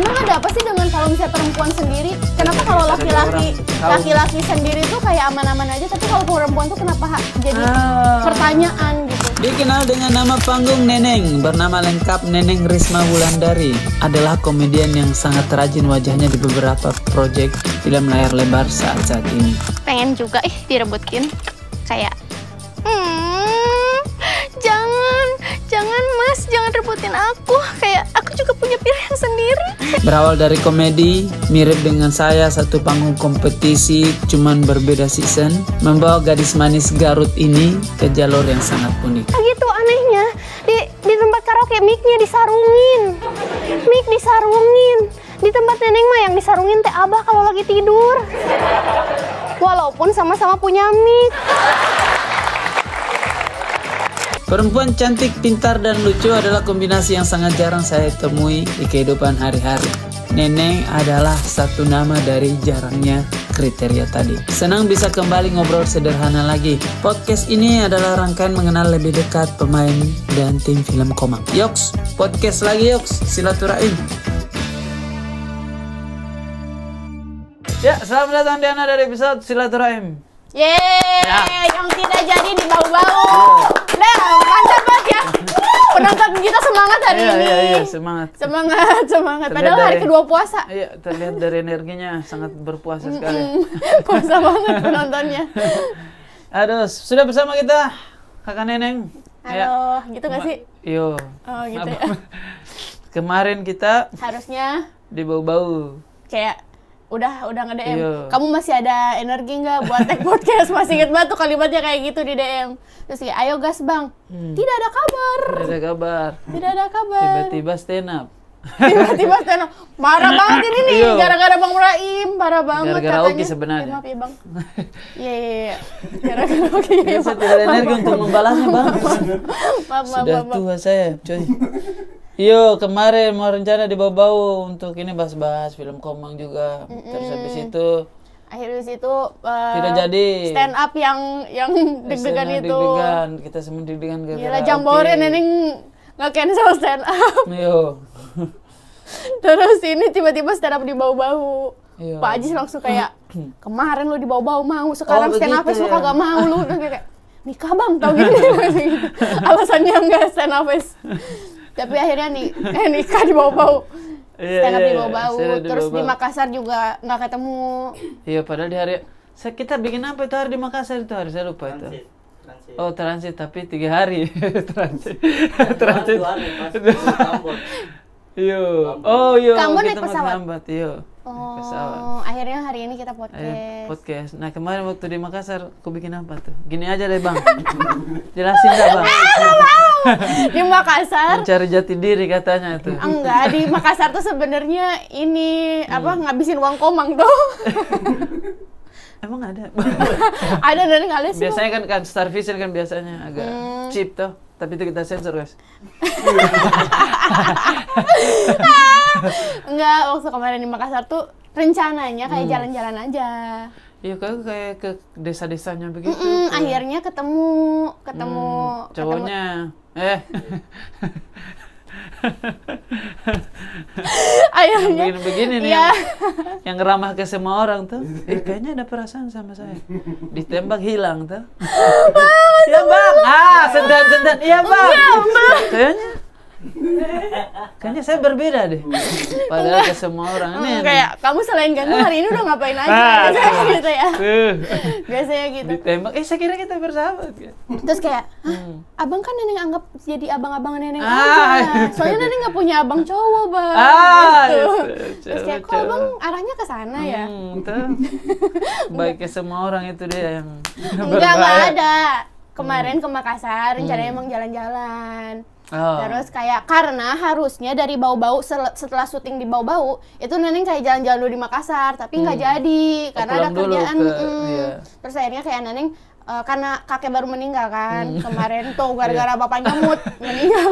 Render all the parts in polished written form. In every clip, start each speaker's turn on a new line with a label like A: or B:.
A: Emang ada apa sih dengan kalau misalnya perempuan sendiri? Kenapa kalau laki-laki sendiri tuh kayak aman-aman aja, tapi kalau perempuan tuh kenapa jadi pertanyaan gitu?
B: Dikenal dengan nama panggung Neneng, bernama lengkap Neneng Risma Wulandari, adalah komedian yang sangat rajin wajahnya di beberapa proyek film layar lebar saat ini.
A: Pengen juga direbutin kayak jangan mas, jangan rebutin aku, kayak aku juga punya pilihan sendiri.
B: Berawal dari komedi, mirip dengan saya satu panggung kompetisi, cuman berbeda season, membawa gadis manis Garut ini ke jalur yang sangat unik.
A: Gitu anehnya, di tempat karaoke mic-nya disarungin, di tempat Neneng mah yang disarungin teh Abah kalau lagi tidur, walaupun sama-sama punya mic.
B: Perempuan cantik, pintar, dan lucu adalah kombinasi yang sangat jarang saya temui di kehidupan hari-hari. Neneng adalah satu nama dari jarangnya kriteria tadi. Senang bisa kembali ngobrol sederhana lagi. Podcast ini adalah rangkaian mengenal lebih dekat pemain dan tim film Komang. Yoks, podcast lagi Yoks, silaturahim. Ya, selamat datang Diana dari episode Silaturahim.
A: Yeay, yang tidak jadi dibau-bau. Nah, mantap banget ya. Penonton kita semangat hari ini.
B: Iya, semangat.
A: Semangat. Padahal hari kedua puasa.
B: Iya, terlihat dari energinya sangat berpuasa sekali.
A: Puasa banget penontonnya.
B: Aduh, sudah bersama kita Kakak Neneng.
A: Halo, gitu nggak sih?
B: Yo.
A: Oh, gitu ya.
B: Kemarin kita
A: harusnya
B: dibau-bau.
A: Kayak udah nge-DM. Iya. Kamu masih ada energi nggak buat tag podcast? Masih inget banget tuh kalimatnya kayak gitu di DM. Terus kayak, ayo gas bang. Tidak ada kabar.
B: Tiba-tiba stand up.
A: Marah banget ini nih. Gara-gara Bang Muraim. Parah banget
B: gara-gara
A: katanya.
B: Oki sebenarnya.
A: Maaf ya bang. Iya. Gara-gara Oki.
B: Saya tidak ada energi untuk membalasnya bang. Sudah tua saya coy. Kemarin mau rencana dibawa-bawa untuk ini bahas-bahas film Komang juga. Terus habis itu
A: akhirnya situ
B: tidak jadi
A: stand up yang deg-degan itu.
B: Deg-degan, kita semua deg-degan gara-gara.
A: Gila Jambore Neneng nge-cancel stand up. Terus ini tiba-tiba stand up dibawa-bawa. Pak Ajis langsung kayak kemarin lu dibawa-bawa mau, sekarang stand up lu kagak mau lu. Kayak nikah bang, tau gitu. Alasannya enggak stand up. Tapi akhirnya nikah di bau-bau. Stand up di bau-bau. Terus di Makassar juga nggak ketemu. Iya,
B: padahal di hari kita bikin apa itu hari di Makassar itu hari saya lupa itu. Oh, transit tapi 3 hari. transit.
A: Kamu naik pesawat? Akhirnya hari ini kita
B: podcast. Nah, kemarin waktu di Makassar aku bikin apa tuh? Gini aja deh bang. Jelasin dah bang.
A: Di Makassar
B: mencari jati diri katanya tuh.
A: Enggak, di Makassar tuh sebenarnya ini ngabisin uang Komang tuh.
B: Emang ada?
A: Ada dan nggak ada sih.
B: Biasanya kan Star Vision kan biasanya agak cheap tuh. Tapi itu kita sensor guys.
A: Enggak, waktu kemarin di Makassar tuh rencananya kayak jalan-jalan aja.
B: Iya, kayak ke desa-desanya begitu.
A: Akhirnya ketemu
B: cowoknya.
A: Akhirnya
B: begini nih yang ramah ke semua orang tuh. Kayaknya ada perasaan sama saya. Ditembak hilang tuh. Ya bang, sendan. Iya bang. Kayaknya saya berbeda deh. Padahal ke semua orang ini.
A: Kayak kamu selain ganteng hari ini udah ngapain aja? Biasanya gitu ya. Biasanya gitu.
B: Ditembak. Saya kira kita bersahabat.
A: Terus kayak, abang kan Neneng anggap jadi abang-abangan Neneng aja. Soalnya Neneng nggak punya abang cowok bang. Gitu. Terus kayak, kok abang arahnya ke sana ya?
B: Baik ke semua orang itu dia yang.
A: Enggak ada. Kemarin ke Makassar, rencananya emang jalan-jalan. Terus kayak karena harusnya dari Bau-Bau setelah syuting di Bau-Bau itu Neneng kayak jalan-jalan dulu di Makassar tapi nggak jadi karena ada kerjaan. Terus akhirnya kayak Neneng karena kakek baru meninggal kan kemarin tuh gara-gara bapaknya meninggal.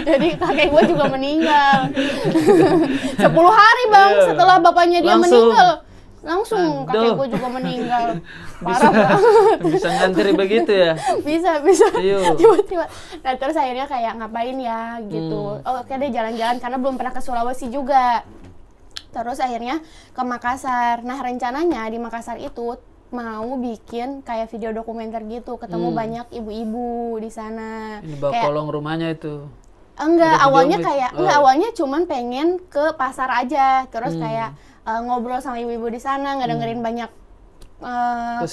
A: Jadi kakek gue juga meninggal. 10 hari bang setelah bapaknya dia meninggal. Langsung kakek gue juga meninggal. Parah banget.
B: Bisa ngantri begitu ya?
A: Bisa. Tiba-tiba. Nah terus akhirnya kayak ngapain ya gitu. Oke deh jalan-jalan karena belum pernah ke Sulawesi juga. Terus akhirnya ke Makassar. Nah rencananya di Makassar itu mau bikin kayak video dokumenter gitu, ketemu banyak ibu-ibu di sana.
B: Ini bawa
A: kayak,
B: kolong rumahnya itu.
A: Enggak, awalnya kayak awalnya cuman pengen ke pasar aja, terus kayak ngobrol sama ibu-ibu di sana, ngedengerin banyak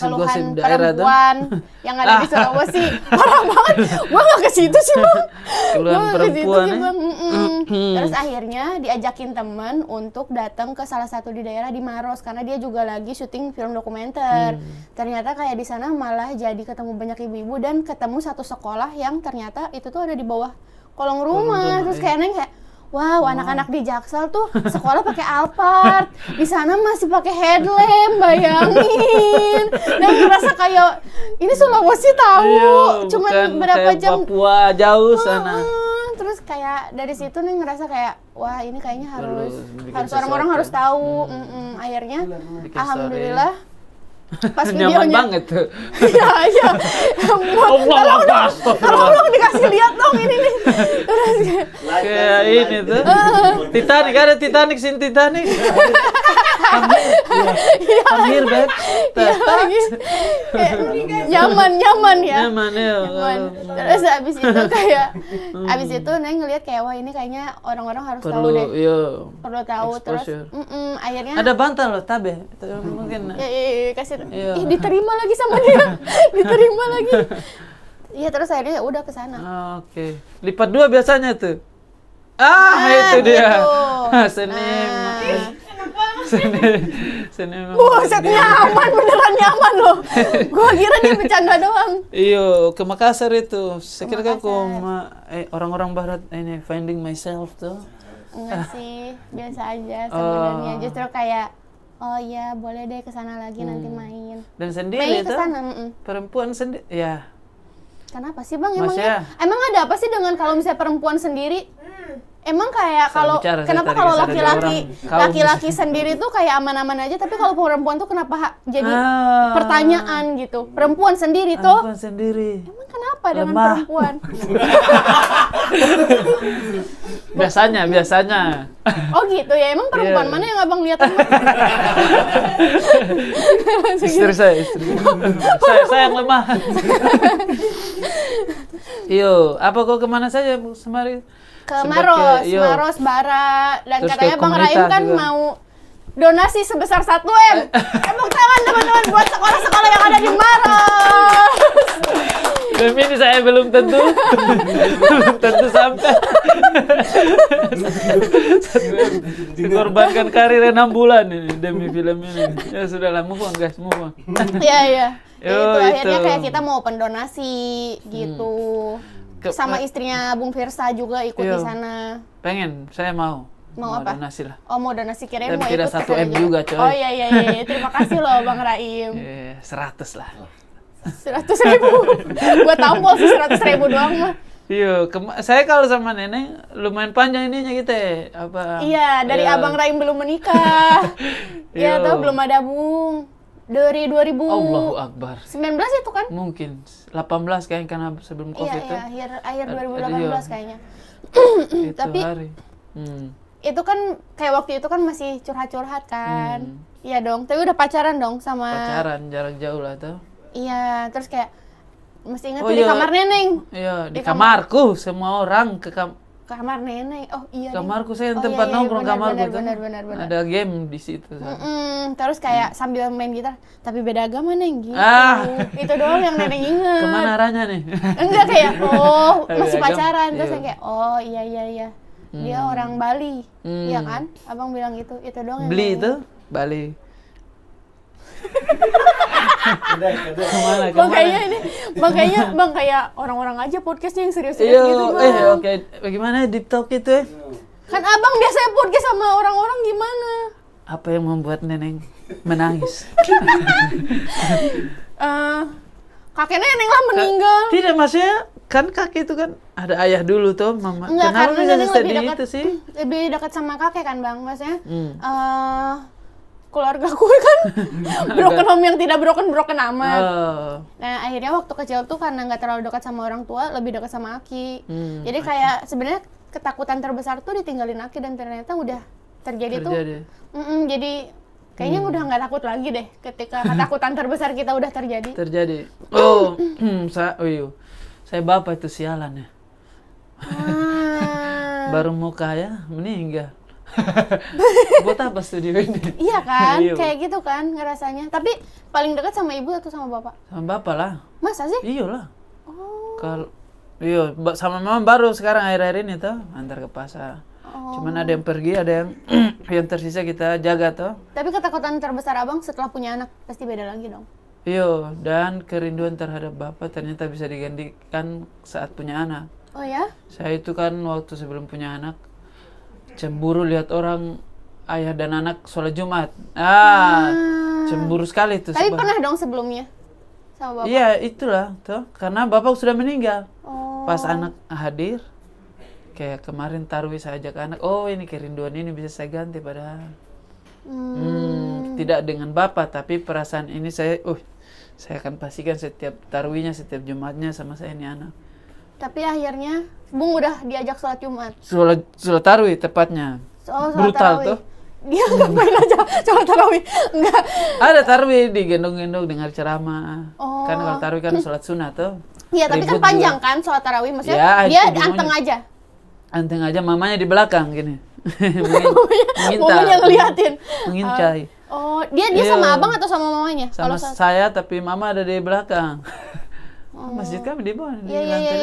A: keluhan perempuan yang ada di Sulawesi. Parah banget, gua nggak ke situ sih bang.
B: Keluhan perempuan.
A: Terus akhirnya diajakin temen untuk datang ke salah satu di daerah di Maros karena dia juga lagi syuting film dokumenter. Ternyata kayak di sana malah jadi ketemu banyak ibu-ibu dan ketemu satu sekolah yang ternyata itu tuh ada di bawah kolong rumah. Terus kayak neng kayak wow, anak-anak di Jaksel tuh sekolah pakai Alphard, di sana masih pakai headlamp, bayangin. Dan ngerasa kayak ini Sulawesi tahu, cuman berapa jam
B: Papua jauh sana.
A: Terus kayak dari situ nih ngerasa kayak wah ini kayaknya harus orang-orang harus tahu. Akhirnya alhamdulillah pas videonya
B: banget tuh.
A: Iya. Tolong dikasih lihat dong ini nih. Terus
B: kayak ini tuh. Titanic, ada Titanic, sin Titanic. Amir beb.
A: Nyaman ya.
B: Nyaman ya.
A: Terus abis itu Neng ngeliat kayak wah ini kayaknya orang-orang harus tahu deh. Perlu tahu. Terus akhirnya
B: ada bantal loh tabe. Mungkin.
A: Kasih. Diterima lagi sama dia. Diterima lagi. Iya, terus akhirnya ya udah ke sana.
B: Oke. Lipat 2 biasanya tuh. Itu dia. Senin.
A: Buset, nyaman, beneran nyaman loh. Gua kira dia bercanda doang.
B: Iya, ke Makassar itu. Saya kira kan orang-orang barat ini finding myself tuh.
A: Enggak sih, biasa aja sebenarnya. Justru kayak oh iya, boleh deh kesana lagi nanti main.
B: Dan sendiri tuh? Perempuan sendiri, ya.
A: Kenapa sih bang? Emang ada apa sih dengan kalau misalnya perempuan sendiri? Emang kayak kalau kenapa kalau laki-laki sendiri tuh kayak aman-aman aja, tapi kalau perempuan tuh kenapa jadi pertanyaan gitu? Perempuan sendiri tuh?
B: Perempuan sendiri.
A: Emang kenapa dengan perempuan?
B: Biasanya.
A: Oh gitu ya, emang perempuan mana yang abang lihat?
B: Istri saya. Saya yang lemah. Iyo, apa kok kemana saja semari?
A: Ke Maros, Bara, dan terus katanya Bang Raim kan juga mau donasi sebesar 1 M. Tepuk tangan teman-teman buat sekolah-sekolah yang ada di Maros.
B: Demi ini saya belum tentu sampai. Dikorbankan karir 6 bulan ini demi film ini. Ya sudahlah, move on guys, move on.
A: Iya. Itu akhirnya kayak kita mau open donasi gitu. Sama istrinya Bung Firsa juga ikut di sana.
B: Pengen, saya mau
A: apa?
B: Donasi lah.
A: Oh, mau donasi, kirain mau
B: ikut. 1 M juga coy.
A: Oh iya. Terima kasih loh Bang Raim.
B: 100 lah.
A: 100.000. Gua tampol sih 100.000 doang mah.
B: Iya, saya kalau sama nenek lumayan panjang ininya gitu ya.
A: Iya, dari Abang Raim belum menikah. Iya, tuh belum ada Bung. Dari 2000
B: Allahu Akbar
A: 19 itu kan?
B: Mungkin 18 kayaknya karena sebelum Covid itu.
A: Iya, akhir 2018 kayaknya.
B: Itu
A: tapi
B: hari.
A: Itu kan kayak waktu itu kan masih curhat-curhat kan. Iya dong, tapi udah pacaran dong sama.
B: Pacaran jarak jauh lah tuh.
A: Iya, terus kayak mesti ingat di kamar neneng.
B: Iya, di kamarku semua orang ke
A: kamar nenek. Oh iya.
B: Kamarku saya tempat nongkrong kamarku tuh.
A: Benar.
B: Ada game di situ.
A: Terus kayak sambil main gitar, tapi beda agama neng gitu. Itu doang yang nenek inget.
B: Kemana arahnya nih?
A: Enggak kayak masih pacaran terus kayak iya. Dia orang Bali. Iya kan? Abang bilang gitu. Itu doang.
B: Beli itu Bali.
A: Makanya Bang kayak orang-orang aja podcastnya yang serius-serius gitu Bang.
B: Oke. Bagaimana deep talk itu
A: Kan Abang biasanya podcast sama orang-orang gimana?
B: Apa yang membuat Neneng menangis?
A: Kakek Neneng lah meninggal.
B: Tidak, maksudnya kan kakek itu kan ada ayah dulu tuh, mama.
A: Enggak,
B: kenapa
A: karena
B: bisa sedih itu sih?
A: Lebih dekat sama kakek kan Bang, maksudnya keluarga gue kan broken home yang tidak broken amat. Nah akhirnya waktu kecil tuh karena nggak terlalu dekat sama orang tua, lebih dekat sama Aki. Jadi kayak sebenarnya ketakutan terbesar tuh ditinggalin Aki, dan ternyata udah terjadi. Tuh jadi kayaknya udah nggak takut lagi deh ketika ketakutan terbesar kita udah terjadi.
B: Saya bapak itu sialan ya. Baru mau kaya meninggal. Buat apa studio ini?
A: Iya kan, kayak gitu kan ngerasanya. Tapi paling dekat sama ibu atau sama bapak?
B: Sama bapak lah.
A: Masa sih?
B: Iyalah. Kalau sama mama baru sekarang akhir-akhir ini tuh antar ke pasar. Cuman ada yang pergi, ada yang tersisa kita jaga tuh.
A: Tapi ketakutan terbesar abang setelah punya anak pasti beda lagi dong.
B: Iya, dan kerinduan terhadap bapak ternyata bisa digantikan saat punya anak.
A: Oh ya?
B: Saya itu kan waktu sebelum punya anak cemburu lihat orang ayah dan anak sholat Jumat. Cemburu sekali tuh.
A: Tapi pernah dong sebelumnya sama bapak?
B: Iya, itulah tuh. Karena bapak sudah meninggal. Pas anak hadir, kayak kemarin tarawih saya ajak anak, ini kerinduan ini bisa saya ganti padahal. Tidak dengan bapak, tapi perasaan ini saya akan pastikan setiap tarawihnya, setiap Jumatnya sama saya ini anak.
A: Tapi akhirnya Bung udah diajak sholat Jumat.
B: Sholat tarawih tepatnya. Brutal tarawih. Tuh.
A: Dia ngapain aja sholat tarawih? Enggak.
B: Ada tarawih digendong-gendong dengar ceramah. Kan kalau tarawih kan sholat sunat tuh.
A: Iya, tapi kan panjang juga. Kan sholat tarawih, maksudnya dia anteng aja.
B: Anteng aja, mamanya di belakang gini.
A: Mamanya ngeliatin.
B: Mengintai.
A: Dia sama abang atau sama mamanya?
B: Sama saya, tapi mama ada di belakang. Masjid kami di bawah, di lantai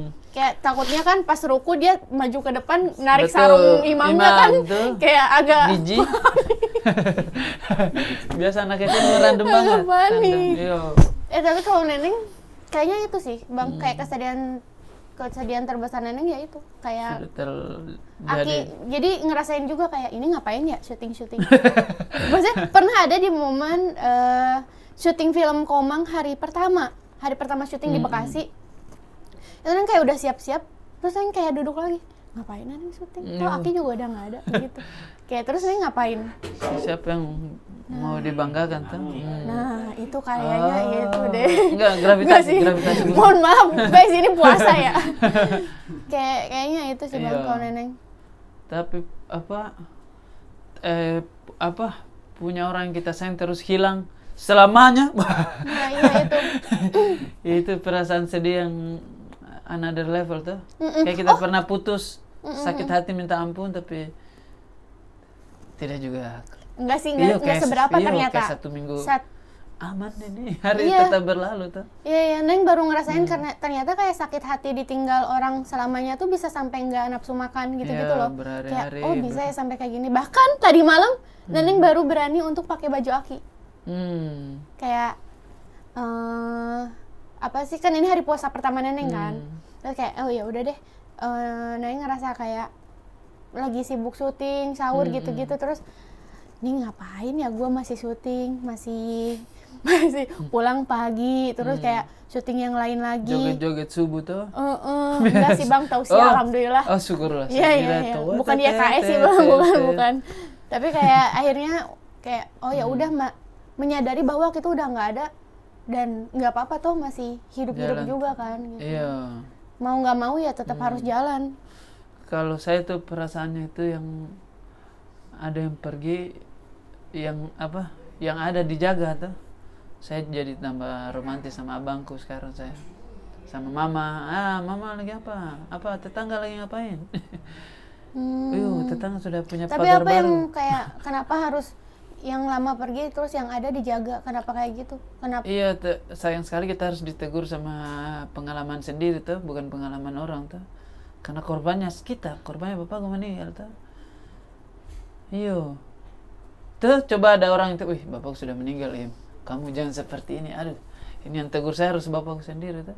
B: 5.
A: Kayak takutnya kan pas ruku dia maju ke depan narik sarung imamnya kan tuh. Kayak agak
B: biji. Biasa anak kecil random banget.
A: Tapi kalau Neneng kayaknya itu sih Bang, kayak kesedihan terbesar Neneng ya itu kayak jadi ngerasain juga kayak ini ngapain ya syuting. Maksudnya pernah ada di momen syuting film Komang hari pertama syuting di Bekasi. Itu kan kayak udah siap-siap, terus Neng kayak duduk lagi, ngapain Neng syuting? Aki juga udah nggak ada gitu. Kayak terus Neng ngapain?
B: Siapa yang mau dibanggakan tuh?
A: Nah itu kayaknya gitu deh.
B: Enggak, gravitasi.
A: Mohon maaf guys, ini puasa ya. Kayaknya itu sih Bang kalau Neneng.
B: Tapi punya orang yang kita sayang terus hilang selamanya.
A: Nah iya itu.
B: Itu perasaan sedih yang another level tuh. Kayak kita pernah putus, sakit hati minta ampun, tapi tidak juga.
A: Enggak sih, enggak seberapa ternyata.
B: Kayak 1 minggu. Aman ini, hari tetap berlalu tuh.
A: Iya, Neng baru ngerasain karena ternyata kayak sakit hati ditinggal orang selamanya tuh bisa sampai nggak nafsu makan gitu-gitu loh. Kayak bisa ya sampai kayak gini. Bahkan tadi malam Neng baru berani untuk pakai baju Aki. Kayak apa sih, kan ini hari puasa pertama Neneng kan. Terus kayak ya udah deh, Neneng ngerasa kayak lagi sibuk syuting, sahur gitu-gitu, terus ini ngapain ya gue masih syuting, masih pulang pagi, terus kayak syuting yang lain lagi.
B: Joget-joget subuh tuh.
A: Enggak sih Bang, tausiah alhamdulillah.
B: Syukurlah.
A: Iya. Bukan dia KS sih Bang, bukan. Tapi kayak akhirnya kayak ya udah menyadari bahwa kita udah nggak ada dan nggak apa-apa toh masih hidup-hidup juga kan gitu.
B: Iya.
A: Mau nggak mau ya tetap harus jalan.
B: Kalau saya tuh perasaannya itu yang ada yang pergi, yang ada dijaga tuh. Saya jadi tambah romantis sama abangku sekarang saya. Sama mama. Mama lagi apa? Tetangga lagi ngapain? Tetangga sudah punya pagar baru.
A: Tapi apa yang kayak kenapa harus yang lama pergi terus yang ada dijaga? Kenapa kayak gitu? Kenapa?
B: Iya, sayang sekali kita harus ditegur sama pengalaman sendiri tuh, bukan pengalaman orang tuh. Karena korbannya bapak gue meninggal tuh. Iya. Tuh coba ada orang itu, bapak sudah meninggal, kamu jangan seperti ini. Aduh, ini yang tegur saya harus bapakku sendiri tuh.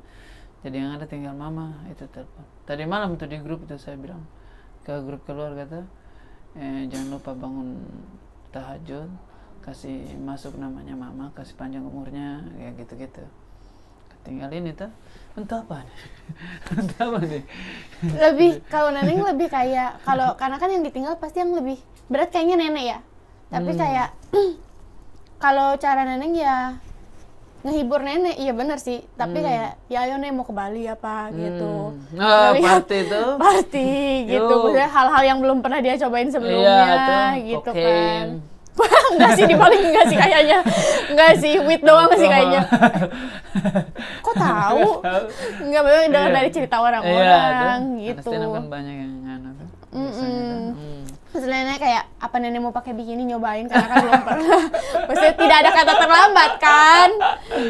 B: Jadi yang ada tinggal mama itu telepon. Tadi malam tuh di grup itu saya bilang ke grup keluarga tuh, jangan lupa bangun tahajud, kasih masuk namanya mama, kasih panjang umurnya, kayak gitu-gitu. Tinggal ini tuh, entah apa nih.
A: Lebih kalau Neneng lebih kayak karena kan yang ditinggal pasti yang lebih berat kayaknya nenek ya. Tapi kayak kalau cara Neneng ya ngehibur nenek. Iya bener sih, tapi kayak ya ayo nek mau ke Bali apa gitu.
B: Party itu
A: party gitu, maksudnya hal-hal yang belum pernah dia cobain sebelumnya gitu kan. Enggak sih, di Bali enggak sih kayaknya. Enggak sih, weed doang sih kayaknya. Kok tahu? Enggak, bener dengar dari cerita orang-orang gitu.
B: Pasti kan banyak yang ngana.
A: Terus nenek kayak, apa nenek mau pakai bikini nyobain karena kan belum pernah. Maksudnya tidak ada kata terlambat kan?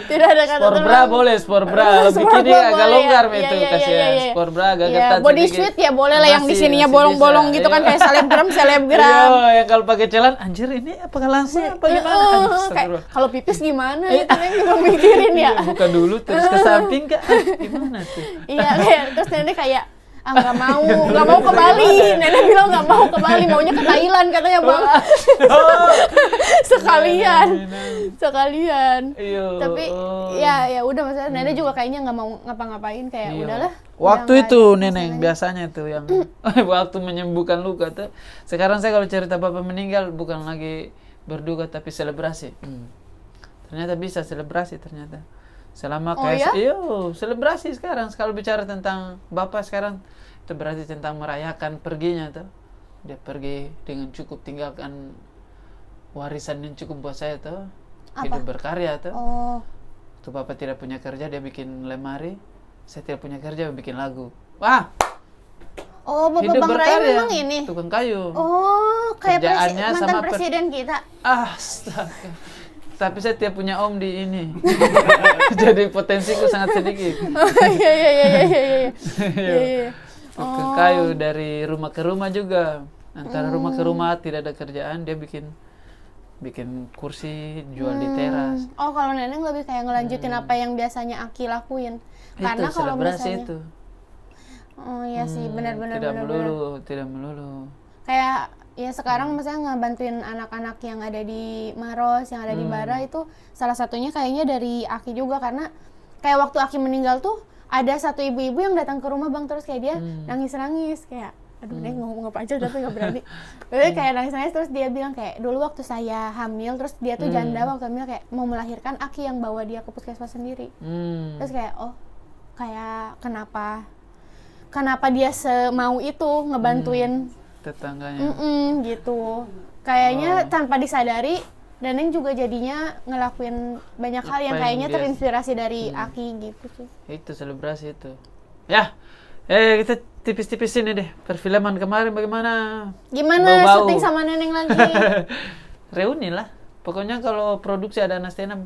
A: Tidak ada kata terlambat.
B: Sport bra boleh, sport bra. Bikini agak longgar itu kasihan. Sport bra agak ketat
A: body suit ya boleh lah, yang di sininya bolong-bolong gitu kan, kayak selebgram.
B: Iya, yang kalau pakai celan, anjir ini apakah langsung apa gimana?
A: Kalau pipis gimana? Itu nenek juga mikirin ya.
B: Buka dulu terus ke samping kak. Gimana tuh?
A: Iya, kayak terus nenek kayak nggak mau ke Bali. Nenek bilang nggak mau ke Bali, maunya ke Thailand katanya bang. sekalian. Tapi ya udah, maksudnya nenek juga kayaknya nggak mau ngapa-ngapain, kayak udahlah.
B: Waktu itu nenek biasanya tuh yang waktu menyembuhkan luka tuh. Sekarang saya kalau cerita bapak meninggal bukan lagi berduka tapi selebrasi. Ternyata bisa selebrasi ternyata. Selama selebrasi sekarang. Kalau bicara tentang bapak sekarang, itu berarti tentang merayakan perginya tuh. Dia pergi dengan cukup, tinggalkan warisan yang cukup buat saya tuh. Hidup berkarya tuh. Tuh bapak tidak punya kerja, dia bikin lemari. Saya tidak punya kerja, bikin lagu. Wah.
A: Bapak Bang Rai memang ini
B: tukang kayu.
A: Kayak mantan presiden kita.
B: Astaga. Tapi saya tidak punya om di ini. Jadi potensiku sangat sedikit. Iya. Tukang kayu dari rumah ke rumah juga. Antara rumah ke rumah tidak ada kerjaan, dia bikin kursi jual di teras.
A: Kalau nenek lebih kayak ngelanjutin apa yang biasanya Aki lakuin. Karena kalau misalnya
B: itu.
A: Iya sih, benar-benar.
B: Tidak melulu.
A: Kayak ya sekarang misalnya ngebantuin anak-anak yang ada di Maros, yang ada di Bara, itu salah satunya kayaknya dari Aki juga, karena kayak waktu Aki meninggal tuh ada satu ibu-ibu yang datang ke rumah bang, terus kayak dia nangis-nangis kayak aduh deh ngomong apa aja tapi nggak berani. Jadi kayak nangis-nangis, terus dia bilang kayak dulu waktu saya hamil, terus dia tuh janda waktu hamil, kayak mau melahirkan, Aki yang bawa dia ke puskesmas sendiri. Terus kayak kayak kenapa dia semau itu ngebantuin
B: tetangganya.
A: Gitu. Kayaknya tanpa disadari, Neneng juga jadinya ngelakuin banyak hal yang kayaknya terinspirasi dari Aki gitu sih.
B: Itu selebrasi itu. Ya. Kita tipis-tipis ini deh. Perfilman kemarin bagaimana?
A: Gimana syuting sama Neneng lagi?
B: Reuni lah. Pokoknya kalau produksi ada anak stand up,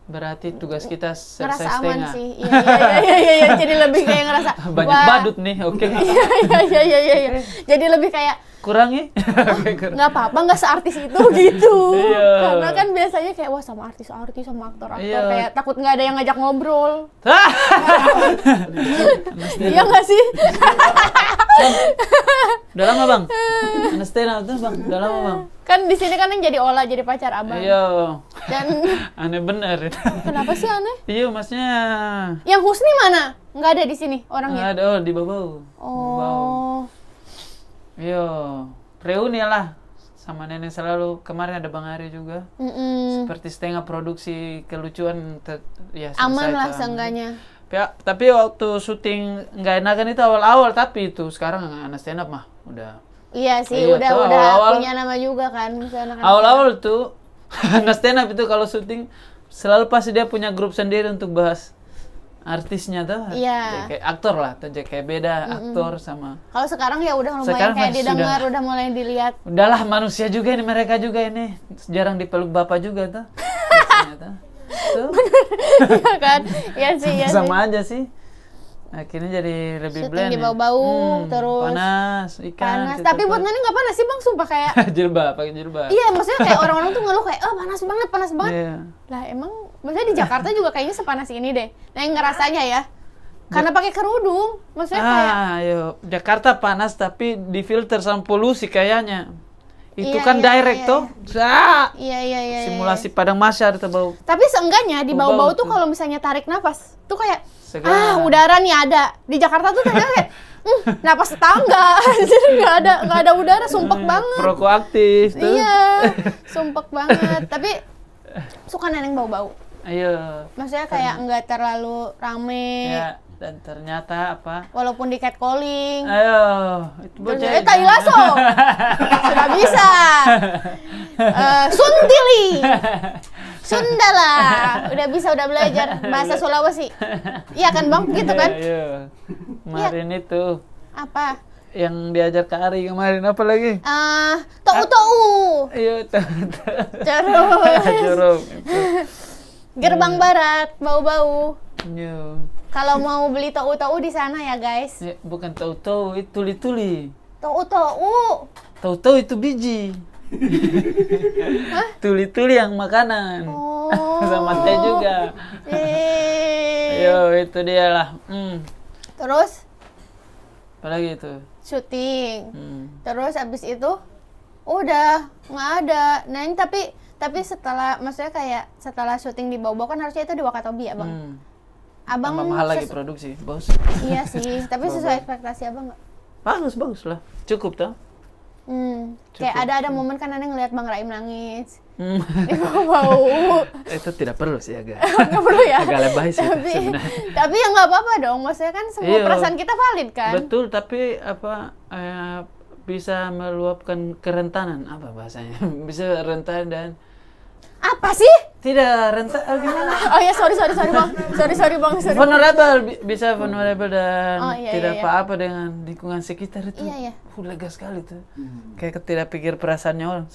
B: berarti tugas kita selesai
A: ngerasa aman
B: setengah.
A: sih. Iya. Jadi lebih kayak ngerasa
B: banyak badut nih, oke.
A: Iya. Jadi lebih kayak
B: kurangi.
A: Nggak apa-apa, nggak seartis itu gitu. Karena kan biasanya kayak wah sama artis-artis, sama aktor-aktor, kayak takut nggak ada yang ngajak ngobrol. Iya nggak sih?
B: Udah lama bang? Anastena tuh bang, udah lama bang?
A: Kan di sini kan yang jadi Ola, jadi pacar abang.
B: Iya.
A: Dan
B: aneh bener.
A: Kenapa sih aneh?
B: Iya maksudnya.
A: Yang Husni mana? Nggak ada di sini orangnya?
B: Nggak ada, di Babau. Iya, reuni lah sama nenek selalu. Kemarin ada Bang Ari juga. Seperti setengah produksi kelucuan ya selesai.
A: Aman lah seenggaknya.
B: Ya, tapi waktu syuting nggak enakan itu awal-awal, tapi itu sekarang anak stand up mah udah.
A: Iya sih, udah awal, punya nama juga kan.
B: Awal-awal tuh anak stand up itu kalau syuting selalu pasti dia punya grup sendiri untuk bahas artisnya tuh.
A: Iya.
B: Kayak aktor lah, tuh kayak beda aktor sama.
A: Kalau sekarang ya udah lumayan kayak didengar, udah mulai dilihat.
B: Udahlah manusia juga ini, mereka juga ini jarang dipeluk bapak juga tuh. Tuh.
A: Iya kan? Iya sih.
B: Sama aja sih. Akhirnya jadi lebih blend.
A: Syuting di bau-bau terus.
B: Panas, ikan.
A: Panas. Tapi buat Nani nggak panas sih bang, sumpah kayak.
B: Pakai jilbab.
A: Iya, maksudnya kayak orang-orang tuh ngeluh kayak, panas banget.
B: Yeah.
A: Lah emang, maksudnya di Jakarta juga kayaknya sepanas ini deh. Nah yang ngerasanya ya, karena pakai kerudung, maksudnya kayak.
B: Jakarta panas tapi difilter sama polusi kayaknya. Itu kan direct tuh.
A: Iya.
B: Simulasi padang masyar itu bau.
A: Tapi seenggaknya di bau-bau tuh kalau misalnya tarik nafas, tuh kayak
B: segar.
A: Udara nih ada. Di Jakarta tuh kayak napas tetangga. Jadi nggak ada udara, sumpek banget.
B: Perokok aktif tuh.
A: Iya, sumpek banget. Tapi suka neneng bau-bau.
B: Ayo.
A: Maksudnya kayak nggak terlalu rame.
B: Ya, dan ternyata apa?
A: Walaupun di catcalling.
B: Ayo, itu bocah.
A: Tai lasso. Sudah bisa. Suntili. Sundala. Udah bisa, udah belajar bahasa Sulawesi. Iya kan Bang, gitu kan?
B: Iya. Kemarin itu.
A: Apa?
B: Yang diajar Kak Ari kemarin apa lagi?
A: Tou.
B: Iya, tou.
A: Terus. Gerbang Barat, bau-bau.
B: Iya.
A: Kalau mau beli tou di sana ya guys.
B: Ya, bukan tou, itu tuli-tuli.
A: Tou.
B: Tou itu biji. Tuli-tuli yang makanan. Sama teh juga. Yo, itu dia lah.
A: Terus
B: apalagi itu?
A: syuting. Terus abis itu udah nggak ada. Nah ini tapi setelah, maksudnya kayak setelah syuting di Bau-Bau kan harusnya itu di Wakatobi ya Bang. Abang
B: tambah mahal lagi produksi, bos.
A: Iya sih, tapi sesuai ekspektasi Abang nggak?
B: Bagus lah, cukup tuh.
A: Kayak ada momen kan Nenek ngeliat Bang Raim nangis di Bau-Bau.
B: Itu tidak perlu sih agak.
A: Nggak perlu ya.
B: Agak lebay sih sebenarnya.
A: Tapi ya nggak apa-apa dong. Maksudnya kan semua perasaan kita valid kan.
B: Betul, tapi apa bisa meluapkan kerentanan apa bahasanya? Bisa rentan dan
A: apa sih?
B: Tidak rentan gimana?
A: Oh ya sorry Bang. Sorry Bang.
B: Vulnerable, bisa vulnerable dan
A: iya.
B: apa-apa dengan lingkungan sekitar itu.
A: Iya.
B: Lega sekali tuh. Kayak tidak pikir perasaannya orang.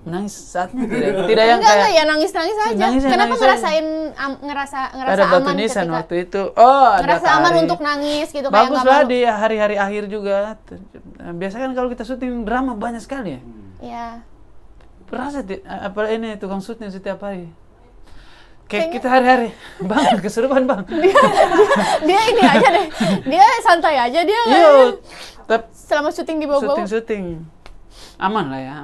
B: Menangis saatnya tidak yang
A: enggak
B: kayak
A: ya nangis aja. Kenapa ngerasa
B: ada
A: aman
B: batu nisan
A: ketika
B: waktu itu. Oh, ada
A: ngerasa aman untuk nangis gitu.
B: Bagus
A: kayak
B: lah di hari-hari akhir juga. Biasanya kan kalau kita syuting drama banyak sekali ya.
A: Iya.
B: Berasa apa ini tukang syuting setiap hari. Kayak kita hari-hari, Bang, keserupan Bang.
A: Dia ini aja deh. Dia santai aja dia.
B: Iya.
A: Selama syuting di Bau-Bau.
B: Syuting. Aman lah ya.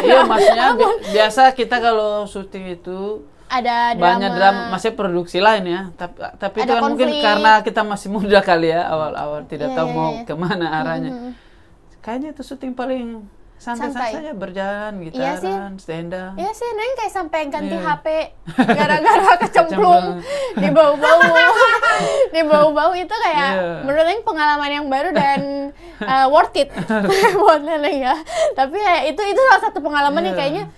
B: Iya, maksudnya biasa kita kalau syuting itu
A: ada
B: banyak drama, masih produksi lain ya. Tapi itu kan mungkin karena kita masih muda kali ya, awal-awal tidak tahu mau kemana arahnya. Kayaknya itu syuting paling santai saja, berjalan, gitaran, stand up.
A: Iya sih, Neng kayak sampai ganti HP gara-gara kecemplung di Bau-Bau. Di Bau-Bau itu kayak menurut Neng pengalaman yang baru dan worth it buat Neneng ya. Tapi ya itu salah satu pengalaman yang kayaknya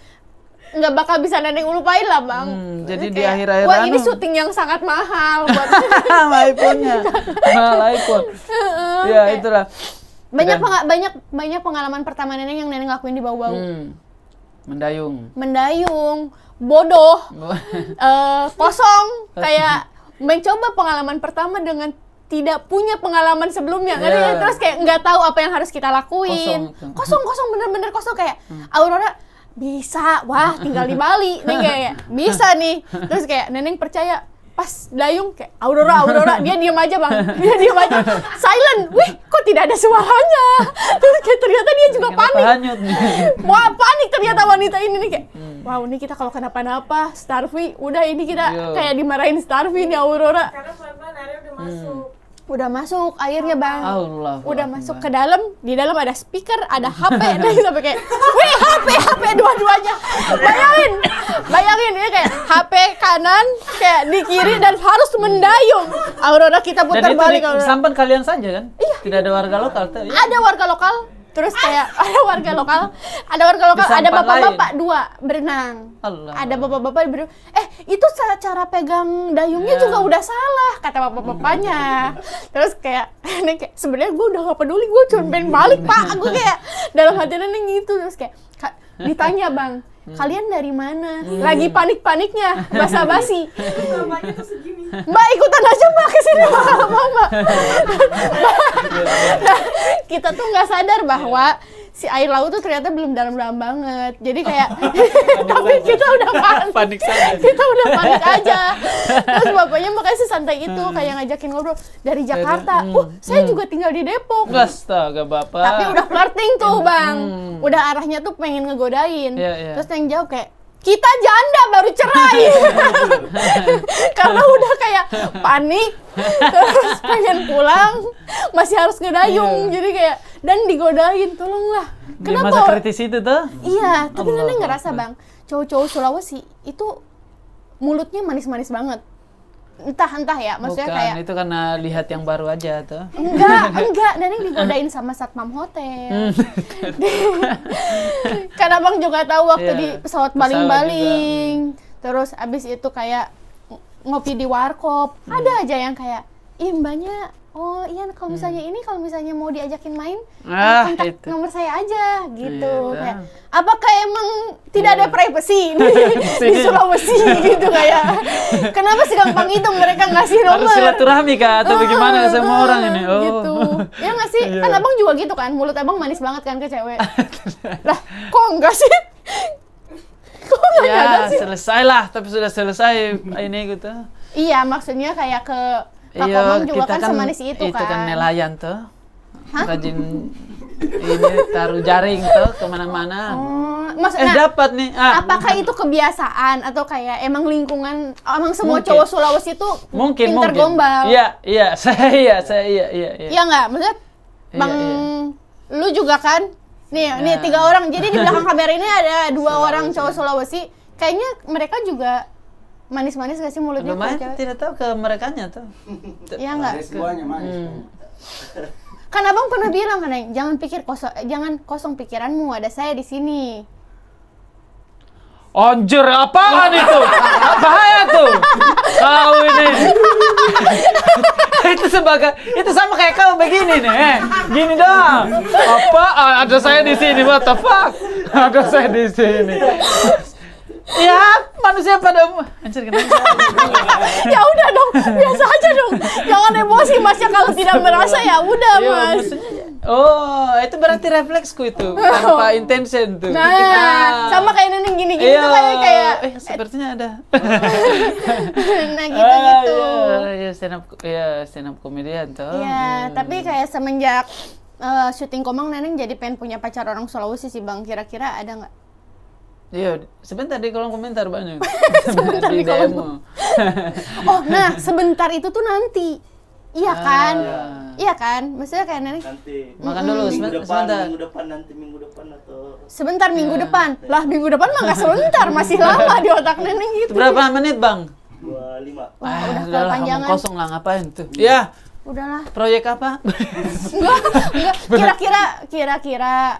A: nggak bakal bisa Neneng lupain lah Bang.
B: Jadi di akhir-akhir
A: wah ini syuting yang sangat mahal buat
B: mahal iPhone. Ya itulah.
A: Banyak pengalaman pertama Neneng yang Neneng lakuin di Bau-Bau. Mendayung, bodoh, kosong, kayak mencoba pengalaman pertama dengan tidak punya pengalaman sebelumnya, terus kayak nggak tahu apa yang harus kita lakuin. Kosong, bener-bener kosong kayak Aurora bisa, wah tinggal di Bali, nih kayak bisa nih. Terus kayak Neneng percaya. Pas dayung kayak Aurora, dia diam aja Bang, silent, wih kok tidak ada suaranya, terus kayak ternyata dia juga panik, wah panik ternyata wanita ini nih kayak, wow ini kita kalau kenapa-napa, Starvi, udah ini kita kayak dimarahin Starvi nih Aurora.
C: Karena pelan-pelan airnya udah masuk.
A: Udah masuk airnya Bang, udah masuk ke dalam, di dalam ada speaker, ada HP, dan sampai kayak, wih HP dua-duanya, bayangin ini kayak HP kanan, kayak di kiri dan harus mendayung. Aurora kita putar balik.
B: Dan itu sampan kalian saja kan? Iya. Tidak ada warga lokal tadi.
A: Ada warga lokal. Terus kayak ada warga lokal, ada bapak-bapak dua berenang. Ada bapak-bapak berenang. Itu cara pegang dayungnya juga udah salah kata bapak-bapaknya. Terus kayak sebenarnya gue udah gak peduli, gue cuma pengen balik Pak. Gue kayak dalam hati Neneng gitu. Terus kayak ditanya Bang, kalian dari mana? Lagi panik-paniknya, basa-basi.
C: Bapaknya tuh segini.
A: Mbak ikutan aja Mbak kesini Mbak. Kita tuh nggak sadar bahwa si air laut tuh ternyata belum dalam-dalam banget. Jadi kayak, tapi kita udah panik saja. Kita udah panik aja. Terus bapaknya makanya sesantai itu kayak ngajakin ngobrol dari Jakarta. Saya juga tinggal di Depok.
B: Astaga Bapak.
A: Tapi udah flirting tuh Bang. Udah arahnya tuh pengen ngegodain. Terus yang jawab kayak, kita janda baru cerai. Karena udah kayak panik, terus pengen pulang, masih harus ngedayung. Jadi kayak, dan digodain, tolonglah.
B: Di masa kritis itu tuh?
A: Iya, tapi Nenek ngerasa Bang, cowok-cowok Sulawesi itu mulutnya manis-manis banget. Entah ya, maksudnya
B: bukan,
A: kayak
B: itu karena lihat yang baru aja tuh.
A: Enggak, Nenek digodain sama satpam hotel. Kan Abang juga tahu waktu di pesawat baling-baling. Terus abis itu kayak ngopi di warkop, ada aja yang kayak, ih mbaknya, oh iya kalau misalnya mau diajakin main, kontak nomor saya aja gitu. Kayak, apakah emang tidak ada privacy di Sulawesi gitu kayak? Kenapa segampang itu mereka ngasih nomor?
B: Harus silaturahmi kah atau bagaimana semua orang ini? Oh.
A: Gitu. Ya nggak sih? Kan Abang juga gitu kan, mulut Abang manis banget kan ke cewek. Lah, kok enggak sih? Kok enggak ada sih?
B: Selesai lah, tapi sudah selesai ini gitu.
A: Iya, maksudnya kayak ke Pak Komang juga kan semanis itu kan.
B: Itu kan nelayan tuh. Rajin ini taruh jaring tuh kemana-mana.
A: Maksudnya
B: dapat nih.
A: Apakah itu kebiasaan atau kayak emang lingkungan, emang semua cowok Sulawesi itu pinter gombal?
B: Iya, saya iya.
A: Iya nggak? Maksudnya Bang, lu juga kan? Nih 3 orang. Jadi di belakang kamera ini ada 2 orang cowok Sulawesi. Kayaknya mereka juga manis-manis gak sih mulutnya?
B: Lumayan, tidak tahu ke merekanya tuh.
A: Iya nggak?
D: Semuanya manis.
A: Kan Abang pernah bilang kan, jangan kosong pikiranmu, ada saya di sini.
B: Anjir, apaan itu? Bahaya tuh. Kau ini. itu sama kayak kau begini nih. Gini dong. Apa? Ada saya di sini, what the fuck? Ada saya di sini. Ya, manusia pada anjir kenapa?
A: Ya udah dong, biasa aja dong. Jangan emosi Mas ya, kalau tidak merasa ya udah Mas.
B: Oh, itu berarti refleksku itu tanpa intention tuh.
A: Nah, sama kayak Nenek gini-gini tuh kayak
B: sepertinya ada.
A: Nah, gitu-gitu.
B: Stand up komedian tuh.
A: Iya, tapi kayak semenjak syuting Komang, Nenek jadi pengen punya pacar orang Sulawesi sih Bang. Kira-kira ada nggak?
B: Iya, sebentar di kolom komentar banyak.
A: Sebentar di kolom. Oh, nah sebentar itu tuh nanti. Iya kan? Iya kan? Maksudnya kayak Nenek
D: Nanti.
B: Makan dulu sebentar.
D: Minggu depan atau
A: sebentar minggu depan. Lah minggu depan mah nggak sebentar, masih lama di otak Nenek gitu.
B: Itu berapa menit, Bang?
D: 25.
A: Wah, udah
B: Udahlah,
A: kepanjangan.
B: ngomong kosong lah, ngapain tuh? Ya.
A: Udahlah.
B: Proyek apa?
A: Enggak. Kira-kira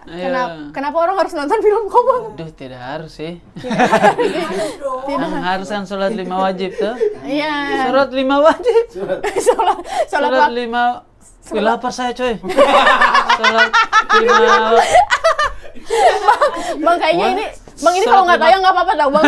A: kenapa orang harus nonton film Komang?
B: Duh, tidak harus sih.
A: Tidak.
B: Harus kan sholat 5 wajib tuh.
A: Iya.
B: Sholat 5 wajib.
A: Sholat
B: 5. Wih, lapar saya coy. Sholat 5.
A: Bang kayaknya ini Bang ini kalau nggak tayang nggak apa-apa tau Bang.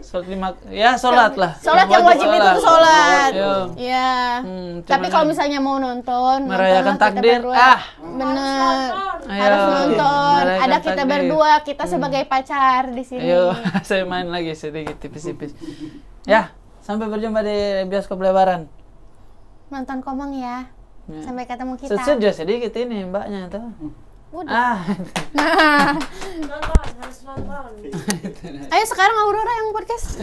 B: Sholat 5, ya sholat lah.
A: Sholat yang wajib itu tuh sholat. Iya. Tapi kalau
B: kan
A: misalnya mau nonton,
B: merayakan takdir,
A: bener. Harus nonton. Ada kita berdua, kita sebagai pacar di sini.
B: Ayo, saya main lagi sedikit tipis-tipis. Ya, sampai berjumpa di bioskop Lebaran.
A: Nonton Komang ya. Sampai ketemu kita.
B: Sudah sedikit ini mbaknya tuh.
A: Udah.
C: Nonton, harus nonton.
A: Ayo sekarang Aurora yang podcast.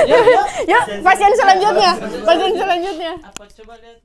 B: Yuk.
A: Yuk, pasien selanjutnya.
B: Apa coba lihat.